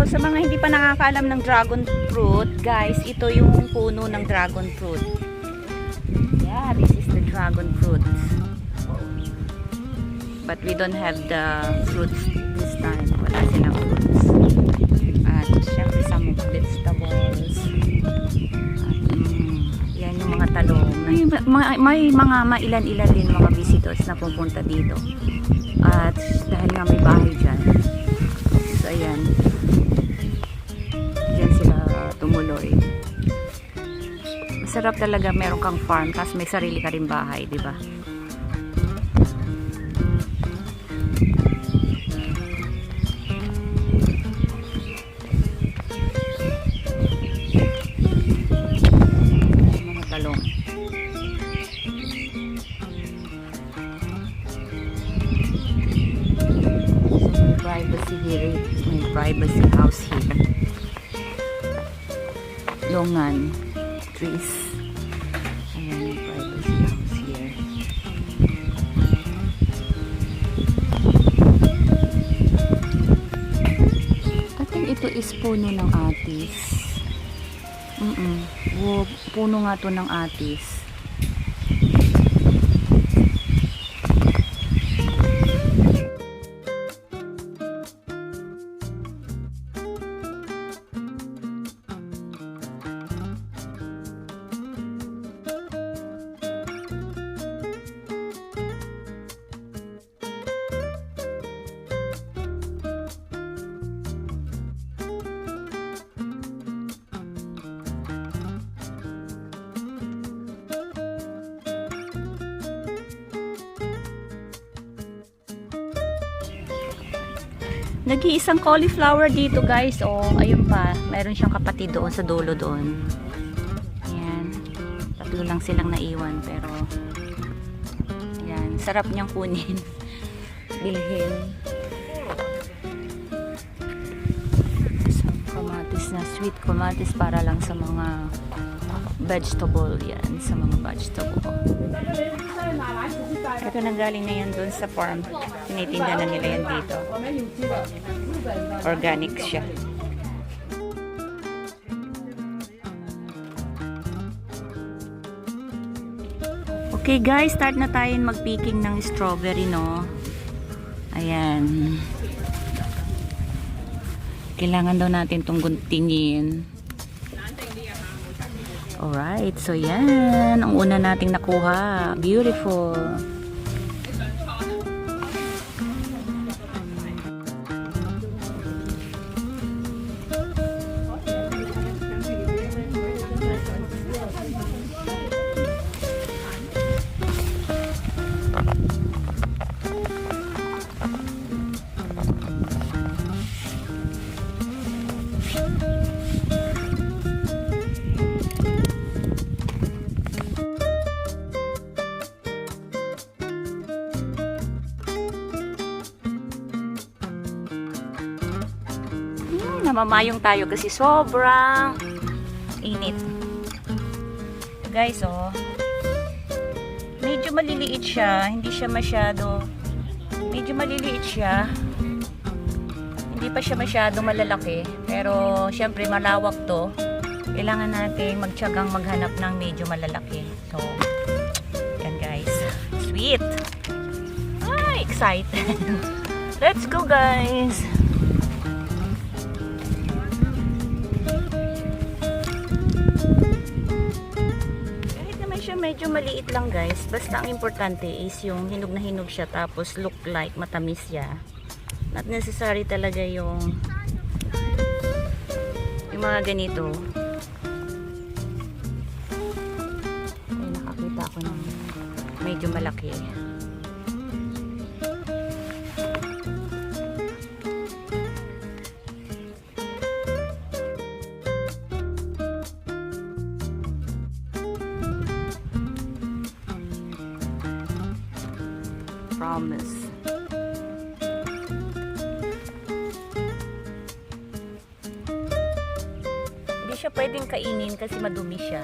sa mga hindi pa nakakaalam ng dragon fruit, guys, ito yung puno ng dragon fruit. Yeah, this is the dragon fruit. But we don't have the fruits this time. Wala silang fruits. At syempre some vegetables. At yan yung mga talong. May mga mailan-ilan din mga visitors na pupunta dito. At dahil nga may bahay dyan. So ayan. Diyan sila tumuloy. Masarap talaga meron kang farm tapos may sarili ka rin bahay, di ba? Privacy here, may privacy house here. Longan trees. Ayan, may privacy house here. I think ito is puno ng atis. Puno nga to ng atis. Nag-iisang cauliflower dito, guys. Oh, ayun pa. Meron siyang kapatid doon sa dulo doon. Ayan. Tatlo lang silang naiwan. Pero, ayan. Sarap niyang kunin. Bilhin. So, kamatis na. Sweet kamatis para lang sa mga vegetable. Yan. Sa mga vegetable. Ito nanggaling na yan doon sa farm. Tinitinda na nila yan dito. Organic siya. Okay guys, start na tayo mag-picking ng strawberry, no? Ayan. Kailangan daw natin itong guntingin. Alright, so yan. Ang una nating nakuha. Beautiful. Namamayong tayo kasi sobrang init. Guys, oh. Medyo maliliit siya. Hindi siya masyado. Medyo maliliit siya. Hindi pa siya masyado malalaki. Pero, syempre, malawak to. Kailangan natin magtiyagang maghanap ng medyo malalaki. So, yan guys. Sweet! Ay, excited! Let's go, guys! Medyo maliit lang guys, basta ang importante is yung hinog na hinog siya tapos look like matamis siya. Not necessary talaga yung mga ganito. Ay, nakakita ako ng medyo malaki. Promise. Hindi siya pwedeng kainin kasi madumi siya.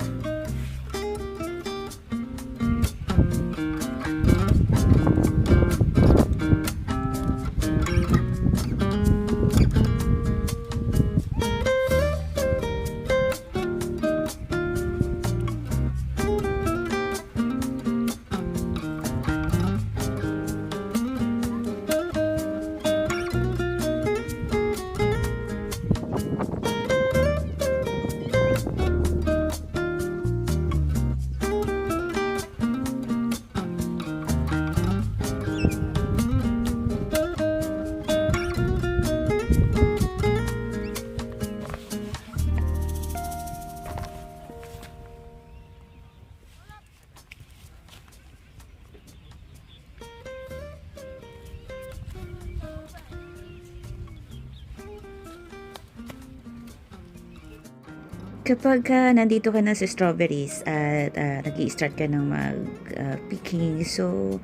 Kapag nandito ka na sa strawberries at nag-i-start ka ng mag-picking, so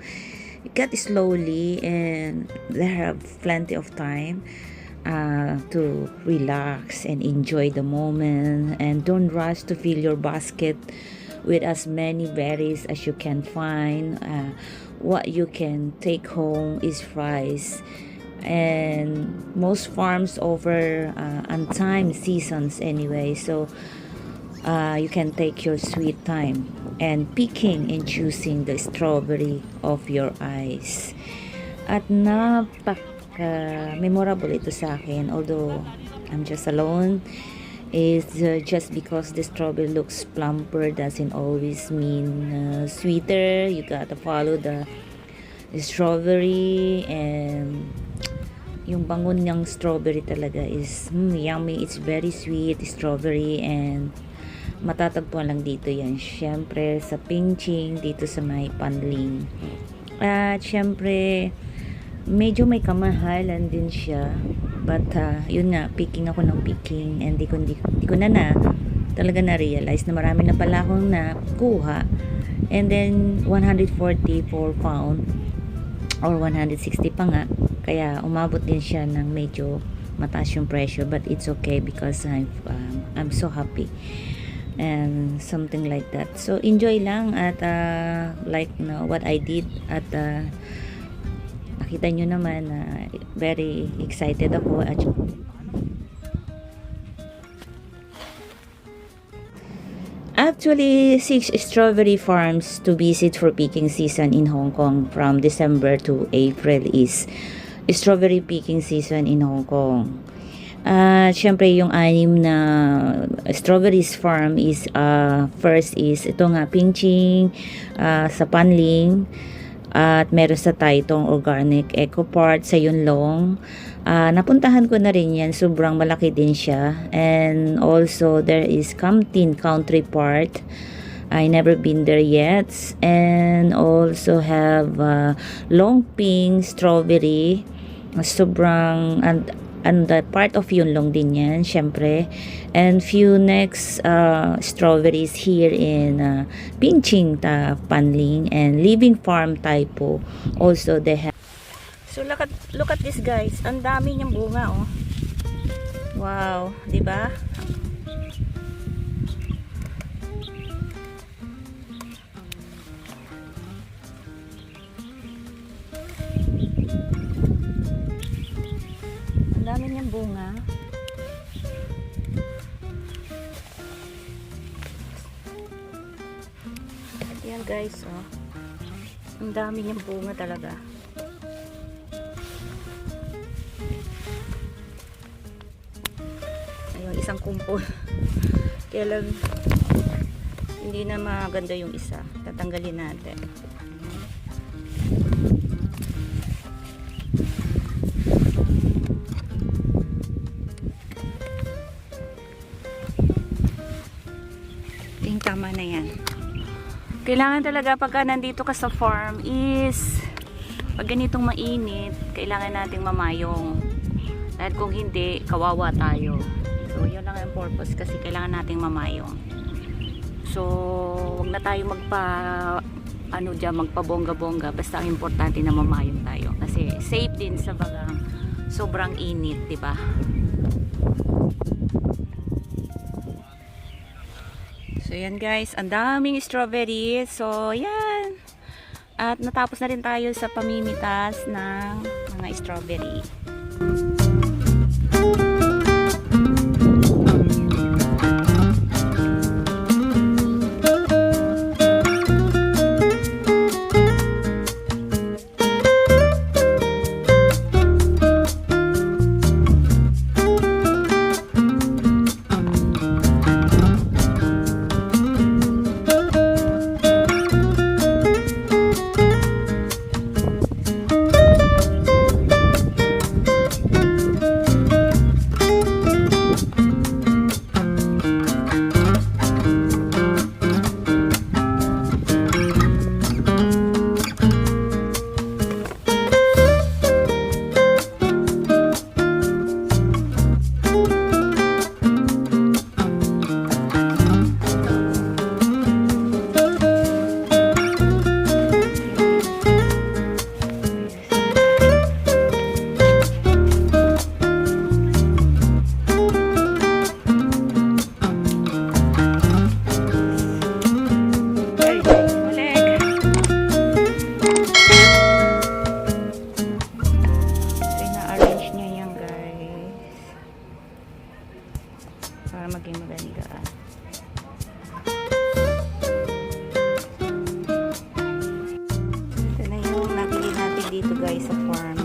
cut slowly and there have plenty of time to relax and enjoy the moment, and don't rush to fill your basket with as many berries as you can find. What you can take home is fries, and most farms offer untimed seasons anyway, so you can take your sweet time and picking and choosing the strawberry of your eyes. At memorable ito sa akin, although I'm just alone, is just because the strawberry looks plumper doesn't always mean sweeter. You gotta follow the strawberry, and yung bangon ng strawberry talaga is yummy. It's very sweet strawberry, and matatagpuan lang dito yan syempre sa pinching dito sa may fanling. At syempre medyo may kamahalan din siya, but yun nga, picking ako ng picking, and di ko na talaga na-realize na marami na pala akong nakuha. And then 140 for pound or 160 pa nga, kaya umabot din siya ng medyo mataas yung presyo, but it's okay because I'm so happy and something like that. So enjoy lang at like what I did, at nakita nyo naman na very excited ako. At actually 6 strawberry farms to visit for picking season in Hong Kong from December to April is strawberry picking season in Hong Kong. Syempre yung 6 na strawberries farm is first is ito nga, pinching sa Fanling, at meron sa Taitong Organic Eco Park sa Yunlong. Napuntahan ko na rin yan, sobrang malaki din siya. And also there is Camtin Country Park, I never been there yet. And also have Long Ping Strawberry, sobrang and the part of Yunlong din yan syempre. And few next strawberries here in Pinching Fanling and Living Farm Typo also they have. So look at this guys, ang dami niyang bunga oh. Wow, di ba? Dami niyang bunga. Ayan guys, oh. Ang dami niyang bunga talaga. Ayun, isang kumpol. Kaya lang hindi na maganda yung isa. Tatanggalin natin. Tama na yan. Kailangan talaga pagka nandito ka sa farm is pag ganitong mainit, kailangan nating mamayong. Dahil kung hindi, kawawa tayo. So yun lang ang purpose, kasi kailangan nating mamayong. So wag na tayo magpabongga-bongga, basta ang importante na mamayong tayo, kasi safe din sa bagang sobrang init, di ba? So yan guys, ang daming strawberry. So yan. At natapos na rin tayo sa pamimitas ng mga strawberry. guys sa farm.